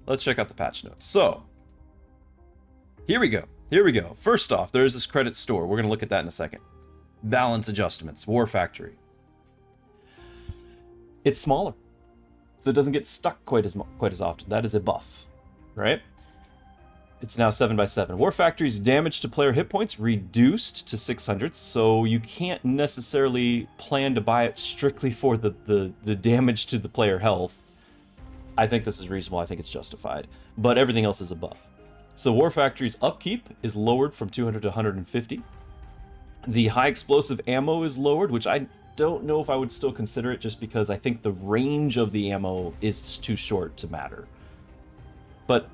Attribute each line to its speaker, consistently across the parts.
Speaker 1: let's check out the patch notes. So, here we go. Here we go. First off, there's this credit store. We're going to look at that in a second. Balance adjustments, War Factory. It's smaller, so it doesn't get stuck quite as often. That is a buff, right? It's now 7x7. War Factory's damage to player hit points reduced to 600, so you can't necessarily plan to buy it strictly for the damage to the player health. I think this is reasonable. I think it's justified. But everything else is a buff. So War Factory's upkeep is lowered from 200 to 150. The high explosive ammo is lowered, which I don't know if I would still consider it, just because I think the range of the ammo is too short to matter. But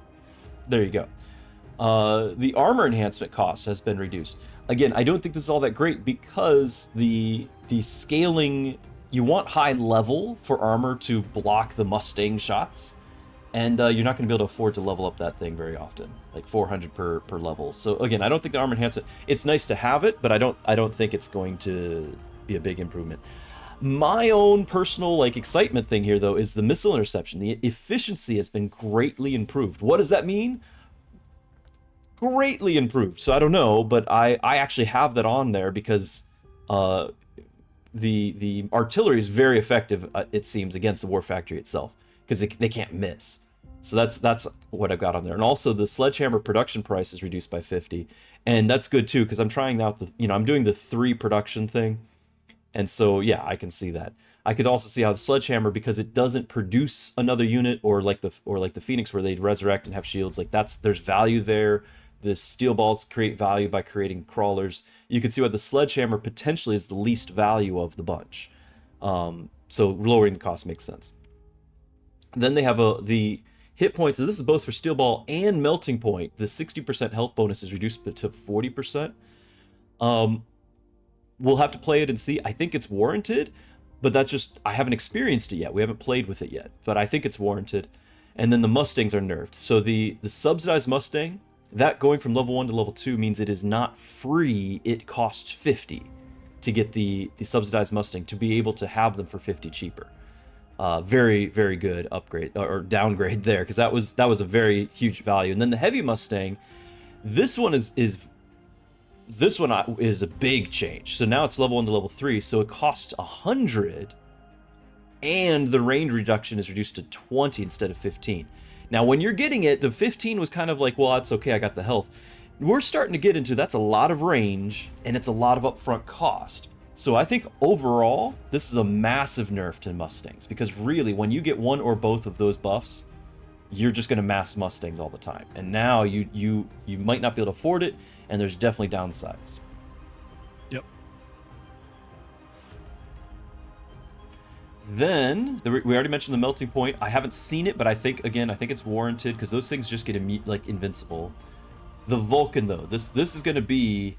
Speaker 1: there you go. The armor enhancement cost has been reduced. Again, I don't think this is all that great because the scaling, you want high level for armor to block the Mustang shots, and you're not going to be able to afford to level up that thing very often, like 400 per level. So again, I don't think the armor enhancement, it's nice to have it, but I don't think it's going to be a big improvement. My own personal excitement thing here though is the missile interception. The efficiency has been greatly improved. What does that mean? Greatly improved. So I don't know, but I actually have that on there because the artillery is very effective, it seems, against the War Factory itself, because they can't miss. So that's what I've got on there. And also the sledgehammer production price is reduced by 50, and that's good too, because I'm trying out I'm doing the 3 production thing, and so yeah, I can see that. I could also see how the sledgehammer, because it doesn't produce another unit, or like the Phoenix where they resurrect and have shields, there's value there. The steel balls create value by creating crawlers. You can see why the sledgehammer potentially is the least value of the bunch. So lowering the cost makes sense. Then they have the hit points. So this is both for steel ball and melting point. The 60% health bonus is reduced to 40%. We'll have to play it and see. I think it's warranted, but I haven't experienced it yet. We haven't played with it yet, but I think it's warranted. And then the Mustangs are nerfed. So the subsidized Mustang, that going from level 1 to level 2 means it is not free. It costs 50 to get the subsidized Mustang, to be able to have them for 50 cheaper. Very, very good upgrade or downgrade there, because that was a very huge value. And then the heavy Mustang, this one is a big change. So now it's level 1 to level 3, so it costs 100, and the range reduction is reduced to 20 instead of 15. Now, when you're getting it, the 15 was kind of like, well, that's okay, I got the health. We're starting to get into, that's a lot of range, and it's a lot of upfront cost. So I think overall, this is a massive nerf to Mustangs, because really, when you get one or both of those buffs, you're just going to mass Mustangs all the time. And now you might not be able to afford it, and there's definitely downsides.
Speaker 2: Yep.
Speaker 1: Then we already mentioned the melting point. I haven't seen it, but I think it's warranted, because those things just get invincible. The Vulcan though, this is going to be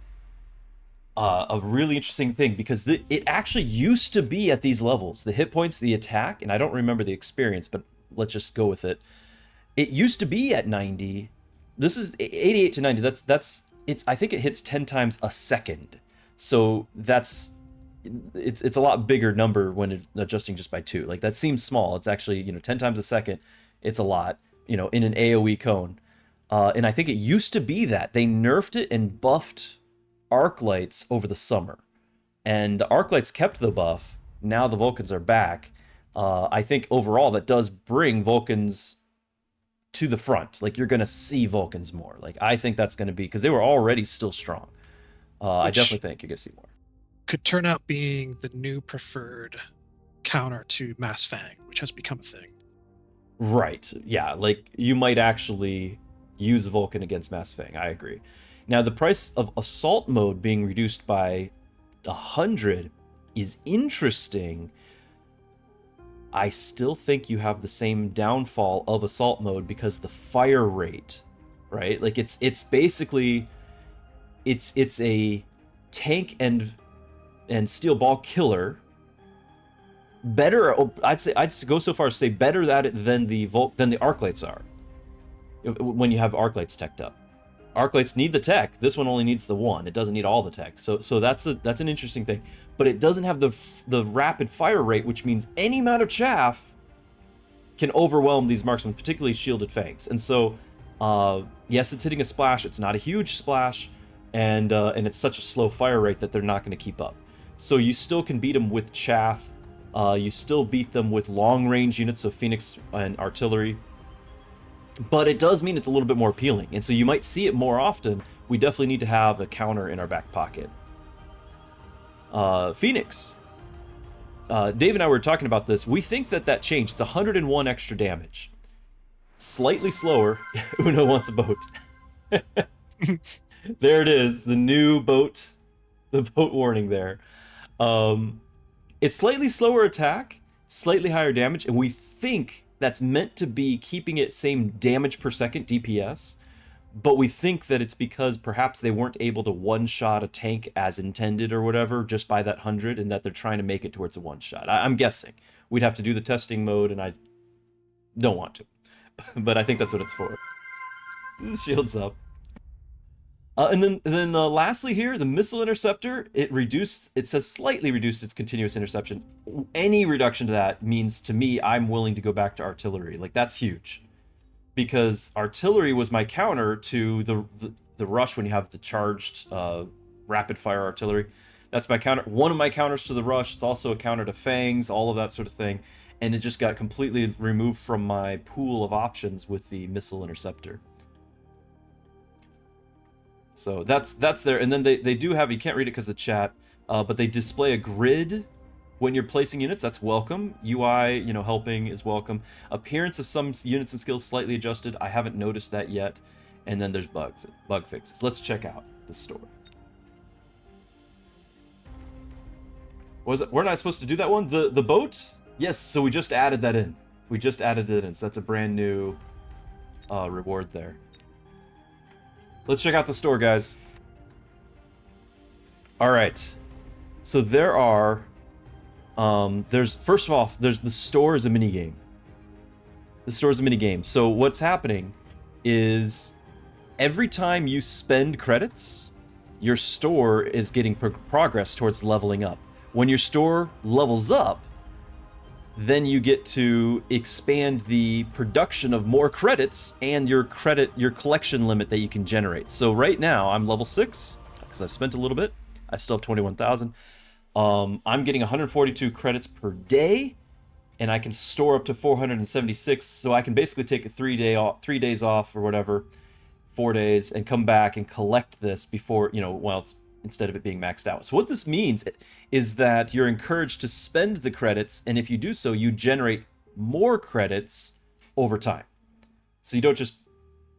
Speaker 1: a really interesting thing, because it actually used to be at these levels, the hit points, the attack, and I don't remember the experience, but let's just go with it. It used to be at 90. This is 88 to 90. I think it hits 10 times a second. So it's a lot bigger number when adjusting just by 2. That seems small. It's actually, 10 times a second. It's a lot, in an AoE cone. And I think it used to be that they nerfed it and buffed arc lights over the summer, and the arc lights kept the buff. Now the Vulcans are back. I think overall that does bring Vulcans to the front. You're gonna see Vulcans more. I think that's gonna be, because they were already still strong. I definitely think you're gonna see more.
Speaker 2: Could turn out being the new preferred counter to Mass Fang, which has become a thing.
Speaker 1: Right. Yeah. You might actually use Vulcan against Mass Fang. I agree. Now, the price of assault mode being reduced by 100 is interesting. I still think you have the same downfall of assault mode, because the fire rate, right? It's basically it's a tank and steel ball killer. Better, I'd go so far as to say better at it than the arc lights are. When you have arc lights teched up. Arc lights need the tech. This one only needs the one. It doesn't need all the tech. So that's an interesting thing. But it doesn't have the rapid fire rate, which means any amount of chaff can overwhelm these marksmen, particularly shielded fangs. And so, yes, it's hitting a splash. It's not a huge splash, and it's such a slow fire rate that they're not going to keep up. So you still can beat them with chaff. You still beat them with long-range units, so Phoenix and artillery. But it does mean it's a little bit more appealing, and so you might see it more often. We definitely need to have a counter in our back pocket. Phoenix. Dave and I were talking about this. We think that changed. It's 101 extra damage. Slightly slower. Uno wants a boat. There it is. The new boat. The boat warning there. It's slightly slower attack, slightly higher damage, and we think that's meant to be keeping it same damage per second, DPS, but we think that it's because perhaps they weren't able to one-shot a tank as intended or whatever just by that 100, and that they're trying to make it towards a one-shot. I'm guessing. We'd have to do the testing mode, and I don't want to. But I think that's what it's for. The shield's up. And then lastly here, the missile interceptor, it says slightly reduced its continuous interception. Any reduction to that means, to me, I'm willing to go back to artillery. Like, that's huge. Because artillery was my counter to the rush when you have the charged rapid fire artillery. That's my counter. One of my counters to the rush. It's also a counter to fangs, all of that sort of thing. And it just got completely removed from my pool of options with the missile interceptor. So that's there, and then they do have, you can't read it because of the chat, but they display a grid when you're placing units. That's welcome. UI, helping is welcome. Appearance of some units and skills slightly adjusted. I haven't noticed that yet. And then there's bug fixes. Let's check out the store. Weren't I supposed to do that one? The boat? Yes, so we just added that in. So that's a brand new reward there. Let's check out the store, guys. All right. So there are, first of all, the store is a mini game. The store is a mini game. So what's happening is every time you spend credits, your store is getting progress towards leveling up. When your store levels up, then you get to expand the production of more credits and your collection limit that you can generate. So right now I'm level 6 because I've spent a little bit. I still have 21,000. I'm getting 142 credits per day, and I can store up to 476. So I can basically take a 3 days off or whatever, 4 days, and come back and collect this before, instead of it being maxed out. So what this means is that you're encouraged to spend the credits, and if you do so, you generate more credits over time. So you don't just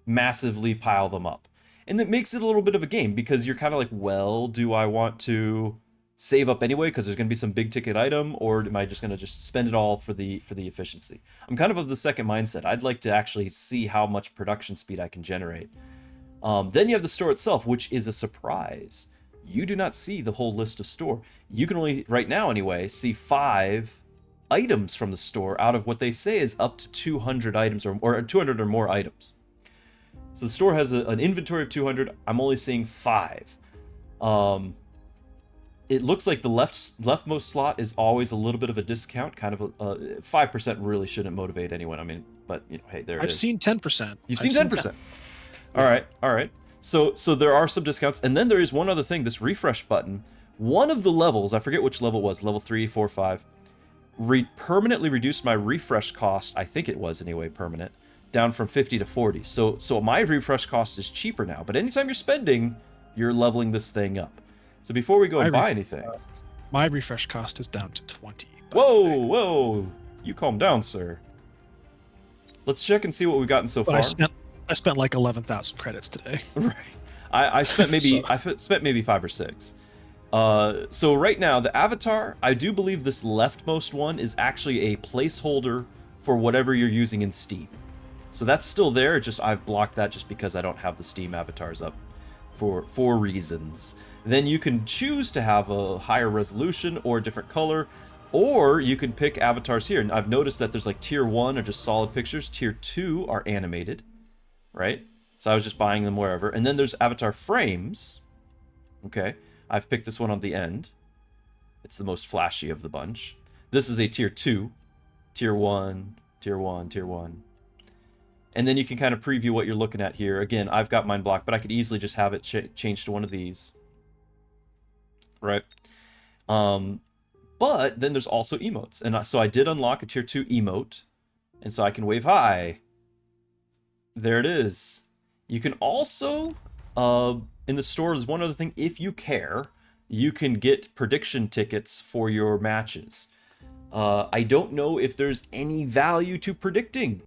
Speaker 1: massively pile them up. And that makes it a little bit of a game, because you're kind of like, well, do I want to save up anyway because there's going to be some big ticket item, or am I just going to just spend it all for the efficiency? I'm kind of the second mindset. I'd like to actually see how much production speed I can generate. Then you have the store itself, which is a surprise. You do not see the whole list of store. You can only, right now anyway, see 5 items from the store out of what they say is up to 200 items or 200 or more items. So the store has an inventory of 200. I'm only seeing 5. It looks like the leftmost slot is always a little bit of a discount, kind of 5% really shouldn't motivate anyone. I mean, but hey, there it is.
Speaker 2: I've seen 10%.
Speaker 1: You've seen 10%. All right. So there are some discounts, and then there is one other thing, this refresh button. One of the levels, I forget which level it was, level 3, 4, 5, permanently reduced my refresh cost, I think it was anyway, permanent, down from 50 to 40. So my refresh cost is cheaper now, but anytime you're spending, you're leveling this thing up. So before we go and buy anything...
Speaker 2: My refresh cost is down to 20.
Speaker 1: Whoa! You calm down, sir. Let's check and see what we've gotten so far.
Speaker 2: I spent like 11,000 credits today.
Speaker 1: Right. I spent maybe I spent maybe 5 or 6. So right now the avatar, I do believe this leftmost one is actually a placeholder for whatever you're using in Steam. So that's still there. Just I've blocked that just because I don't have the Steam avatars up for reasons. Then you can choose to have a higher resolution or a different color, or you can pick avatars here. And I've noticed that there's like tier 1 are just solid pictures, tier 2 are animated. Right? So I was just buying them wherever. And then there's avatar frames. Okay. I've picked this one on the end. It's the most flashy of the bunch. This is a tier 2. Tier 1. tier 1, tier 1. And then you can kind of preview what you're looking at here. Again, I've got mine blocked, but I could easily just have it changed to one of these. Right? But then there's also emotes. And so I did unlock a tier 2 emote. And so I can wave hi. There it is. You can also, in the store, there's one other thing. If you care, you can get prediction tickets for your matches. I don't know if there's any value to predicting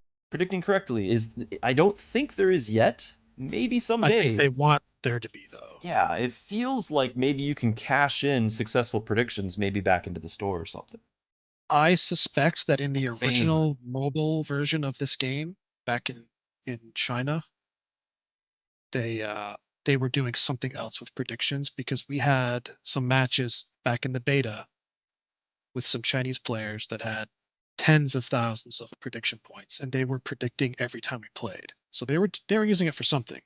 Speaker 1: correctly. I don't think there is yet. Maybe
Speaker 2: I think
Speaker 1: someday.
Speaker 2: they want there to be, though.
Speaker 1: Yeah, it feels like maybe you can cash in successful predictions maybe back into the store or something.
Speaker 2: I suspect that in the
Speaker 1: Fame.
Speaker 2: original mobile version of this game, back in China, they were doing something else with predictions because we had some matches back in the beta with some Chinese players that had tens of thousands of prediction points, and they were predicting every time we played. So they were using it for something.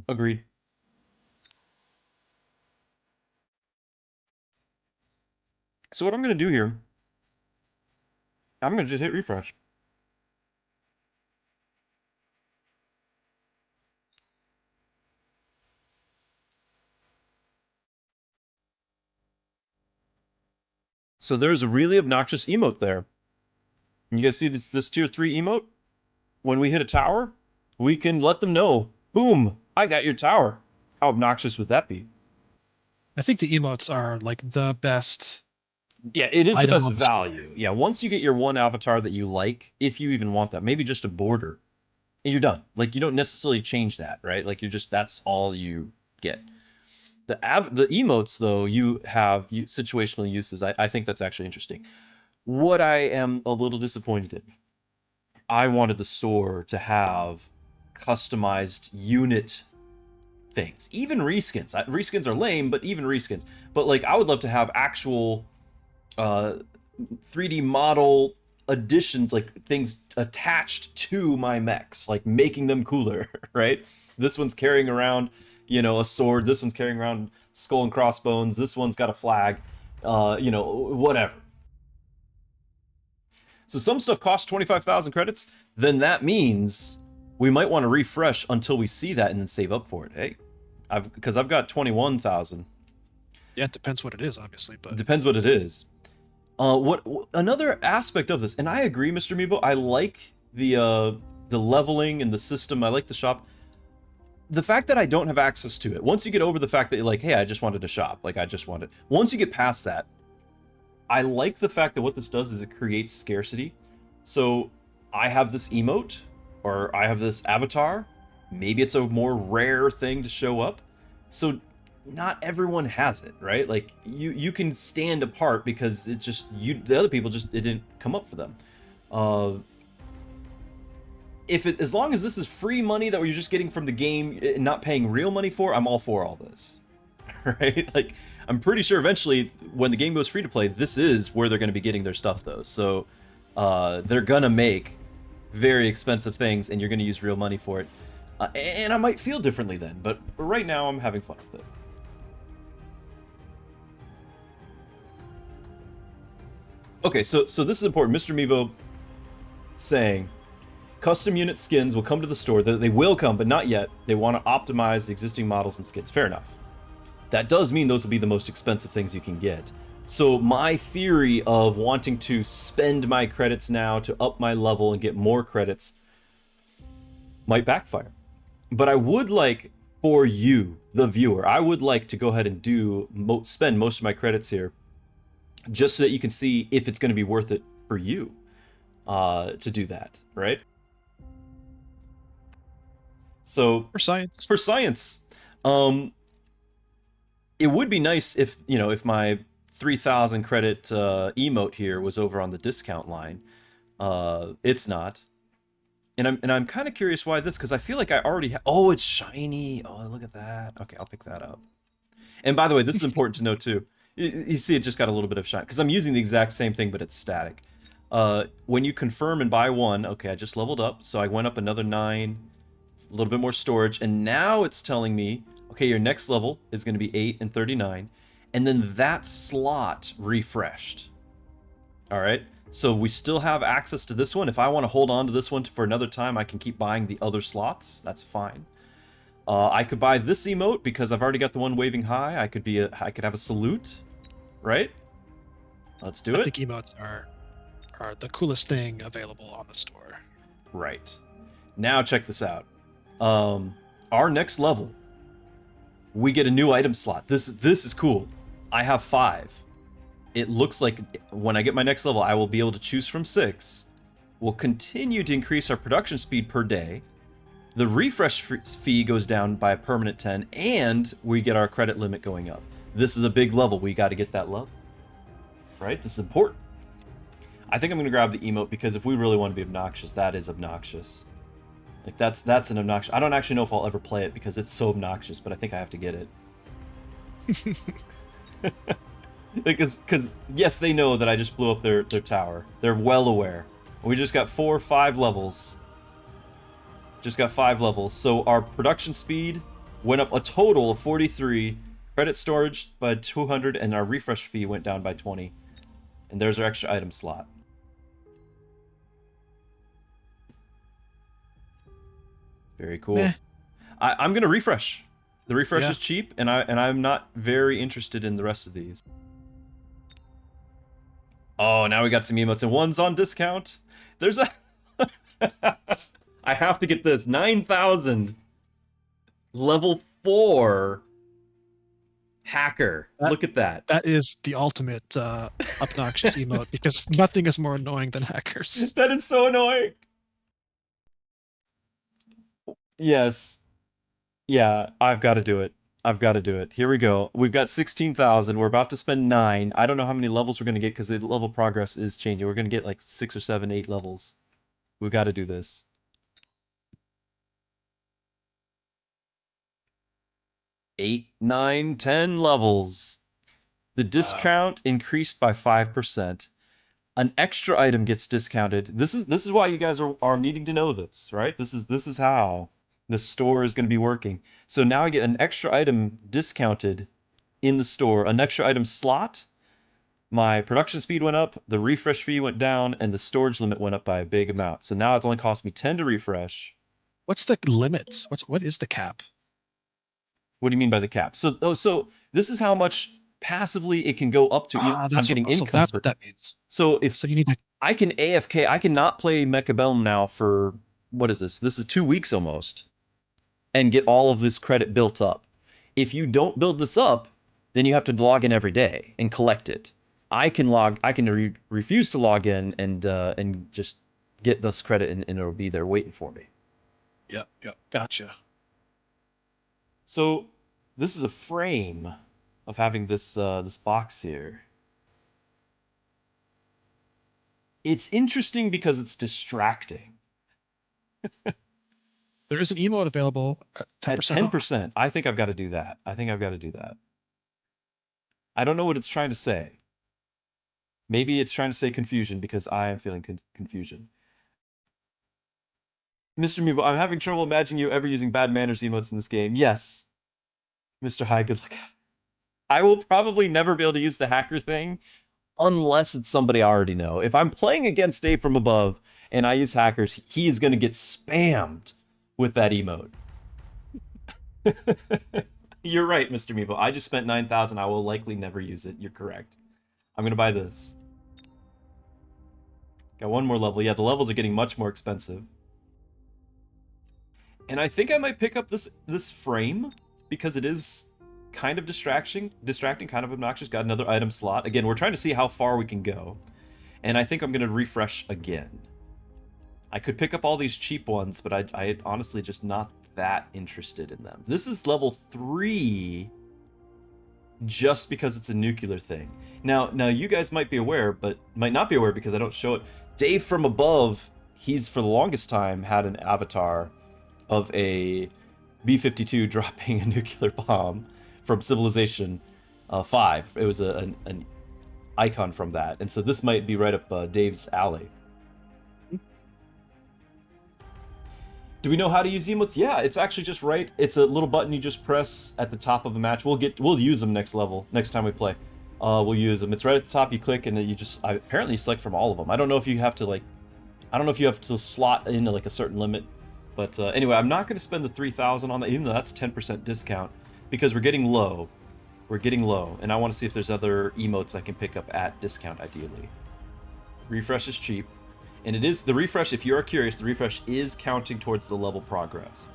Speaker 1: Agreed. So what I'm going to do here, I'm going to just hit refresh. So there's a really obnoxious emote there. You guys see this tier 3 emote? When we hit a tower, we can let them know, boom, I got your tower. How obnoxious would that be?
Speaker 2: I think the emotes are like the best
Speaker 1: Yeah, it is the
Speaker 2: item
Speaker 1: best
Speaker 2: on the store.
Speaker 1: value. Yeah, once you get your one avatar that you like, if you even want that, maybe just a border, and you're done. Like, you don't necessarily change that, right? Like, that's all you get. The emotes, though, you have situational uses. I think that's actually interesting. What I am a little disappointed in, I wanted the store to have customized unit things. Even reskins. Reskins are lame, but even reskins. But like, I would love to have actual 3D model additions, like things attached to my mechs, like making them cooler, right? This one's carrying around, a sword. This one's carrying around skull and crossbones. This one's got a flag, whatever. So some stuff costs 25,000 credits. Then that means we might want to refresh until we see that and then save up for it. Hey, because I've got 21,000.
Speaker 2: Yeah, it depends what it is, obviously, but
Speaker 1: Depends what it is. What another aspect of this, and I agree, Mr. Mevo, I like the leveling and the system. I like the shop. The fact that I don't have access to it. Once you get over the fact that you're like, hey, I just wanted to shop, like I just wanted. Once you get past that, I like the fact that what this does is it creates scarcity. So I have this emote, or I have this avatar. Maybe it's a more rare thing to show up. So not everyone has it, right? Like you can stand apart because it's just the other people it didn't come up for them. As long as this is free money that you're just getting from the game and not paying real money for, I'm all for all this. Right? Like, I'm pretty sure eventually when the game goes free to play, this is where they're going to be getting their stuff though. So they're going to make very expensive things and you're going to use real money for it. And I might feel differently then, but right now I'm having fun with it. Okay, so this is important. Mr. Mevo saying custom unit skins will come to the store. They will come, but not yet. They want to optimize the existing models and skins. Fair enough. That does mean those will be the most expensive things you can get. So my theory of wanting to spend my credits now to up my level and get more credits might backfire. But I would like, for you, the viewer, I would like to go ahead and spend most of my credits here just so that you can see if it's going to be worth it for you to do that, right? So
Speaker 2: for science,
Speaker 1: it would be nice if my 3,000 credit emote here was over on the discount line. It's not. And I'm kind of curious why this, because I feel like I already oh, it's shiny. Oh, look at that. Okay, I'll pick that up. And by the way, this is important to note too. You see it just got a little bit of shine, because I'm using the exact same thing, but it's static. When you confirm and buy one, okay, I just leveled up, so I went up another 9, a little bit more storage, and now it's telling me, okay, your next level is going to be 8 and 39, and then that slot refreshed. All right. So we still have access to this one. If I want to hold on to this one for another time, I can keep buying the other slots. That's fine. I could buy this emote because I've already got the one waving high. I could have a salute, right? Let's do
Speaker 2: I
Speaker 1: it.
Speaker 2: think emotes are the coolest thing available on the store.
Speaker 1: Right. Now check this out. Our next level, we get a new item slot. This is cool. I have 5. It looks like when I get my next level, I will be able to choose from 6. We'll continue to increase our production speed per day. The refresh fee goes down by a permanent 10, and we get our credit limit going up. This is a big level. We got to get that level. Right? This is important. I think I'm going to grab the emote because if we really want to be obnoxious, that is obnoxious. Like, that's an obnoxious... I don't actually know if I'll ever play it because it's so obnoxious, but I think I have to get it. Because yes, they know that I just blew up their tower. They're well aware. We just got 4 or 5 levels. Just got 5 levels. So our production speed went up a total of 43, credit storage by 200, and our refresh fee went down by 20. And there's our extra item slot. Very cool.
Speaker 2: Meh.
Speaker 1: I'm gonna refresh. The refresh
Speaker 2: Yeah.
Speaker 1: is cheap, and I'm not very interested in the rest of these. Oh, now we got some emotes, and one's on discount. There's a... I have to get this. 9,000. Level 4. Hacker. Look at that.
Speaker 2: That is the ultimate obnoxious emote because nothing is more annoying than hackers.
Speaker 1: That is so annoying. Yes. Yeah, I've got to do it. I've got to do it. Here we go. We've got 16,000. We're about to spend 9. I don't know how many levels we're going to get because the level progress is changing. We're going to get like 6 or 7, 8 levels. We've got to do this. 8, 9, 10 levels. The discount increased by 5%. An extra item gets discounted. This is why you guys are needing to know this, right? This is how the store is going to be working. So now I get an extra item discounted in the store, an extra item slot. My production speed went up, the refresh fee went down, and the storage limit went up by a big amount. So now it's only cost me 10 to refresh.
Speaker 2: What's the limit? What is the cap?
Speaker 1: What do you mean by the cap? So this is how much passively it can go up to. I'm
Speaker 2: That's
Speaker 1: getting
Speaker 2: what, so
Speaker 1: income.
Speaker 2: that's what that means.
Speaker 1: So if
Speaker 2: So you need to.
Speaker 1: I can AFK, I cannot play Mechabellum now for, what is this? This is 2 weeks almost, and get all of this credit built up. If you don't build this up, then you have to log in every day and collect it. I can refuse to log in and just get this credit and it'll be there waiting for me.
Speaker 2: Yep. Gotcha.
Speaker 1: So this is a frame of having this this box here. It's interesting because it's distracting.
Speaker 2: There is an emote available at 10%
Speaker 1: At
Speaker 2: off.
Speaker 1: 10%, I think I've got to do that. I think I've got to do that. I don't know what it's trying to say. Maybe it's trying to say confusion because I am feeling confusion. Mr. Meeble, I'm having trouble imagining you ever using bad manners emotes in this game. Yes, Mr. High, good luck. I will probably never be able to use the hacker thing unless it's somebody I already know. If I'm playing against Dave from above and I use hackers, he is going to get spammed with that emote. You're right, Mr. Meeble. I just spent 9,000. I will likely never use it. You're correct. I'm going to buy this. Got one more level. Yeah, the levels are getting much more expensive. And I think I might pick up this frame because it is kind of distracting, kind of obnoxious. Got another item slot. Again, we're trying to see how far we can go. And I think I'm going to refresh again. I could pick up all these cheap ones, but I honestly just not that interested in them. This is level 3 just because it's a nuclear thing. Now you guys might be aware, but might not be aware because I don't show it. Dave from above, he's for the longest time had an avatar of a B-52 dropping a nuclear bomb from Civilization 5. It was an icon from that, and so this might be right up Dave's alley. Do we know how to use emotes? Yeah, it's actually just right. It's a little button you just press at the top of a match. We'll use them next time we play. we'll use them. It's right at the top. You click, and then you just apparently you select from all of them. I don't know if you have to like, I don't know if you have to slot into like a certain limit, but anyway, I'm not going to spend the 3,000 on that, even though that's 10% discount, because we're getting low. We're getting low, and I want to see if there's other emotes I can pick up at discount, ideally. Refresh is cheap, and it is the refresh. If you are curious, the refresh is counting towards the level progress.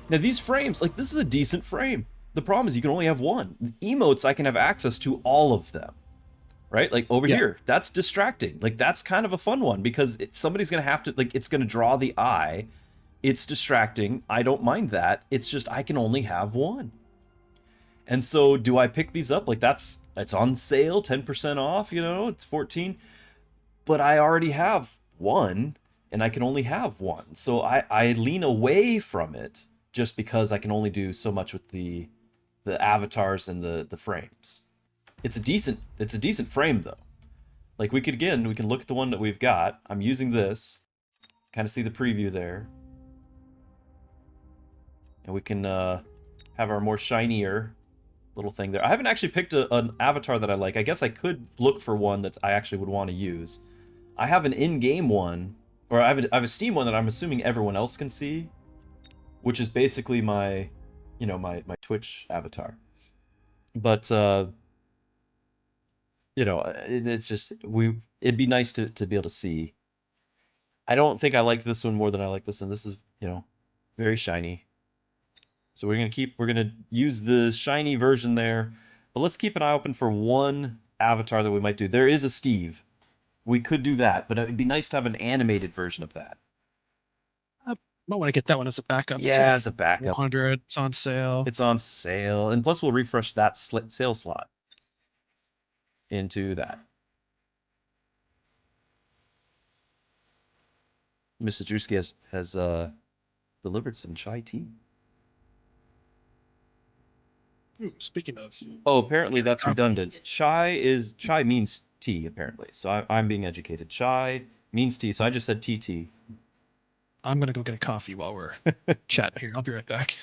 Speaker 1: Now these frames, like this is a decent frame. The problem is you can only have one. The emotes, I can have access to all of them, right? Like over
Speaker 2: Yeah.
Speaker 1: here, that's distracting. Like that's kind of a fun one because somebody's gonna have to like it's gonna draw the eye. It's distracting. I don't mind that. It's just I can only have one. And so do I pick these up? Like it's on sale, 10% off, you know, it's 14. But I already have one and I can only have one. So I lean away from it just because I can only do so much with the avatars and the frames. It's a decent frame though. Like we can look at the one that we've got. I'm using this. Kind of see the preview there. And we can have our more shinier little thing there. I haven't actually picked an avatar that I like. I guess I could look for one that I actually would want to use. I have an in-game one, or I have a Steam one that I'm assuming everyone else can see, which is basically my, you know, my Twitch avatar. But you know, it's just it'd be nice to be able to see. I don't think I like this one more than I like this one. This is, you know, very shiny. So we're gonna use the shiny version there, but let's keep an eye open for one avatar that we might do. There is a Steve. We could do that, but it'd be nice to have an animated version of that.
Speaker 2: I might want to get that one as a backup. It's
Speaker 1: Yeah,
Speaker 2: only
Speaker 1: as a backup.
Speaker 2: 400. It's on sale.
Speaker 1: It's on sale, and plus we'll refresh that sale slot into that. Mrs. Drewski has delivered some chai tea.
Speaker 2: Ooh, speaking of,
Speaker 1: Oh, apparently that's
Speaker 2: travel,
Speaker 1: redundant. Chai means tea apparently. So I'm being educated. Chai means tea. So I just said TT.
Speaker 2: I'm gonna go get a coffee while we're chatting here. I'll be right back.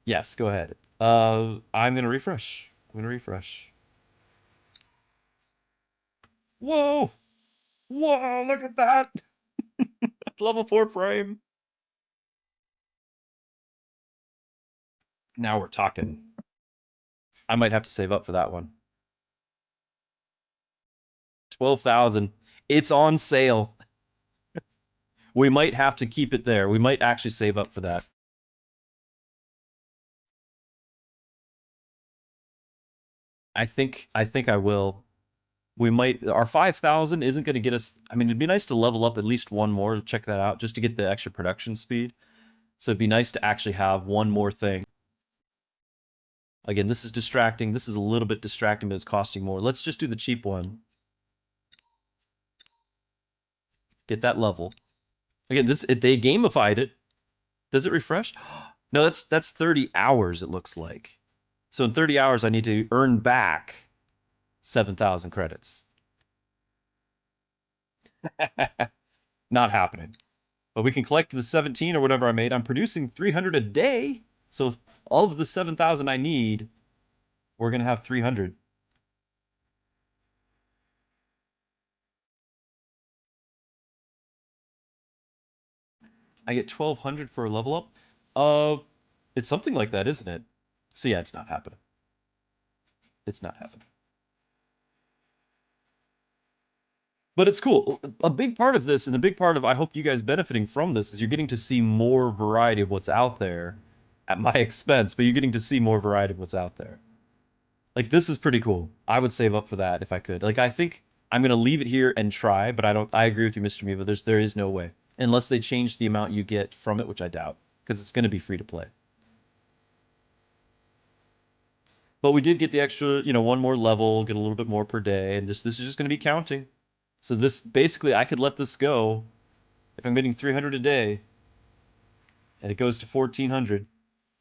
Speaker 1: Yes, go ahead. I'm gonna refresh. I'm gonna refresh. Whoa! Whoa! Look at that! Level 4 frame. Now we're talking. I might have to save up for that one. 12,000. It's on sale. We might have to keep it there. We might actually save up for that. I think I will. We might our 5,000 isn't going to get us. I mean, it'd be nice to level up at least one more to check that out just to get the extra production speed. So it'd be nice to actually have one more thing. Again, this is distracting. This is a little bit distracting, but it's costing more. Let's just do the cheap one. Get that level. Again, they gamified it. Does it refresh? No, that's 30 hours it looks like. So in 30 hours I need to earn back 7,000 credits. Not happening. But we can collect the 17 or whatever I made. I'm producing 300 a day. So all of the 7,000 I need, we're going to have 300. I get 1,200 for a level up. It's something like that, isn't it? So yeah, it's not happening. It's not happening. But it's cool. A big part of this, and a big part of I hope you guys benefiting from this, is you're getting to see more variety of what's out there at my expense, but you're getting to see more variety of what's out there. Like this is pretty cool. I would save up for that if I could. Like I think I'm gonna leave it here and try, but I agree with you, Mr. Miva. There is no way. Unless they change the amount you get from it, which I doubt. Because it's gonna be free to play. But we did get the extra, you know, one more level, get a little bit more per day, and this is just gonna be counting. So this basically I could let this go if I'm getting 300 a day, and it goes to 1,400.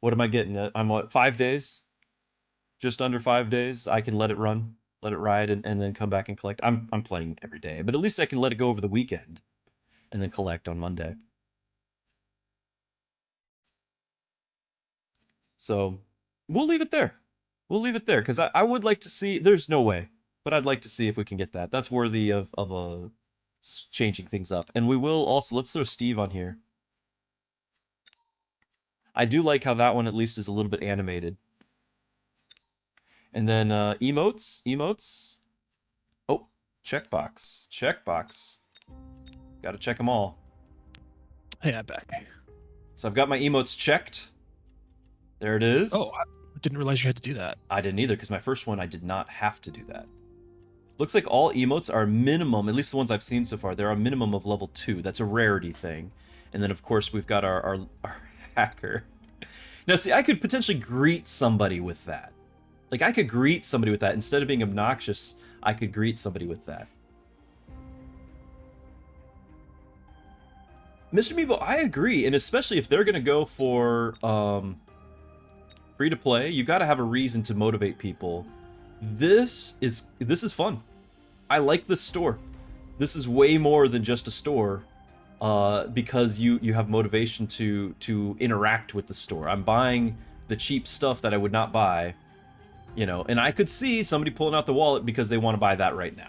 Speaker 1: What am I getting? I'm what 5 days? Just under 5 days. I can let it run, let it ride, and then come back and collect. I'm playing every day, but at least I can let it go over the weekend, and then collect on Monday. So we'll leave it there. We'll leave it there because I would like to see. There's no way, but I'd like to see if we can get that. That's worthy of changing things up. And we will also let's throw Steve on here. I do like how that one at least is a little bit animated. And then emotes. Oh, checkbox. Got to check them all.
Speaker 2: Hey, I'm back.
Speaker 1: So I've got my emotes checked. There it is.
Speaker 2: Oh, I didn't realize you had to do that.
Speaker 1: I didn't either, because my first one I did not have to do that. Looks like all emotes are minimum, at least the ones I've seen so far, they're a minimum of level 2. That's a rarity thing. And then, of course, we've got our hacker. Now, see, I could potentially greet somebody with that. Like, I could greet somebody with that. Instead of being obnoxious, I could greet somebody with that. Mr. Mevo, I agree, and especially if they're going to go for free-to-play, you got to have a reason to motivate people. This is fun. I like this store. This is way more than just a store, because you have motivation to interact with the store. I'm buying the cheap stuff that I would not buy, you know, and I could see somebody pulling out the wallet because they want to buy that right now,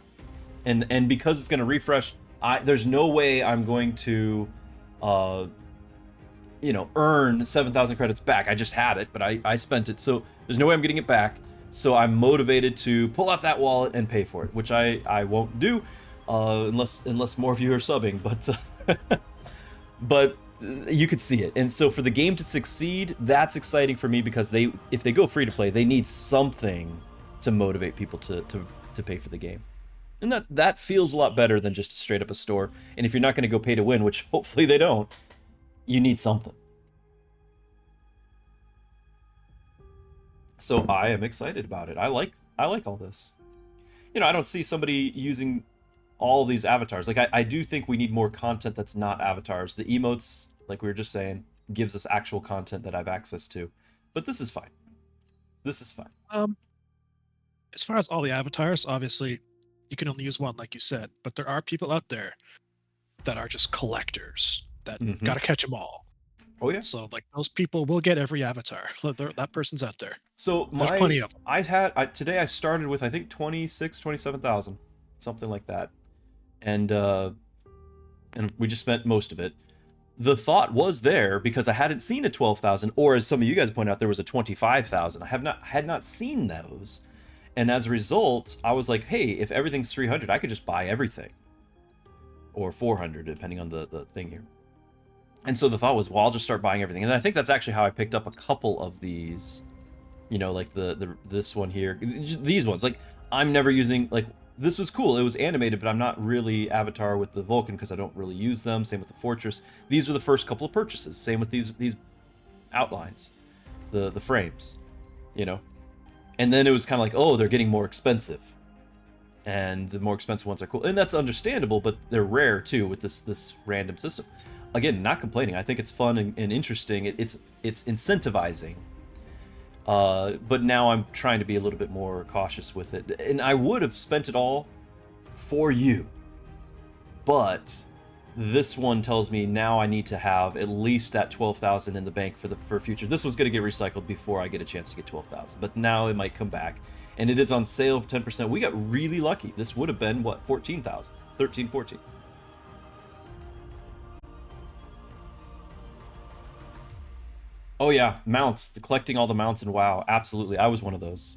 Speaker 1: and because it's going to refresh. There's no way I'm going to, you know, earn 7,000 credits back. I just had it, but I spent it, so there's no way I'm getting it back. So I'm motivated to pull out that wallet and pay for it, which I won't do, unless more of you are subbing. But you could see it, and so for the game to succeed, that's exciting for me because if they go free to play, they need something to motivate people to pay for the game, and that feels a lot better than just straight up a store. And if you're not going to go pay to win, which hopefully they don't, you need something. So I am excited about it. I like all this. You know, I don't see somebody using all these avatars. Like, I do think we need more content that's not avatars. The emotes, like we were just saying, gives us actual content that I have access to. But this is fine. This is fine.
Speaker 2: As far as all the avatars, obviously, you can only use one, like you said. But there are people out there that are just collectors that gotta catch them all.
Speaker 1: Oh yeah.
Speaker 2: So like those people will get every avatar. That person's out there.
Speaker 1: So
Speaker 2: There's plenty of them.
Speaker 1: Today I started with I think 27,000, something like that, and we just spent most of it. The thought was there because I hadn't seen a 12,000, or as some of you guys pointed out, there was a 25,000. I had not seen those, and as a result, I was like, hey, if everything's 300, I could just buy everything, or 400 depending on the thing here. And so the thought was, well, I'll just start buying everything. And I think that's actually how I picked up a couple of these, you know, like this one here, these ones. Like, I'm never using, like, this was cool. It was animated, but I'm not really Avatar with the Vulcan because I don't really use them. Same with the Fortress. These were the first couple of purchases. Same with these outlines, the frames, you know. And then it was kind of like, oh, they're getting more expensive. And the more expensive ones are cool. And that's understandable, but they're rare too with this random system. Again, not complaining. I think it's fun and interesting. It's incentivizing. But now I'm trying to be a little bit more cautious with it. And I would have spent it all for you. But this one tells me now I need to have at least that 12,000 in the bank for future. This one's going to get recycled before I get a chance to get 12,000. But now it might come back. And it is on sale of 10%. We got really lucky. This would have been, what, 14,000? 13, 14. Oh yeah, mounts. Collecting all the mounts in WoW. Absolutely. I was one of those.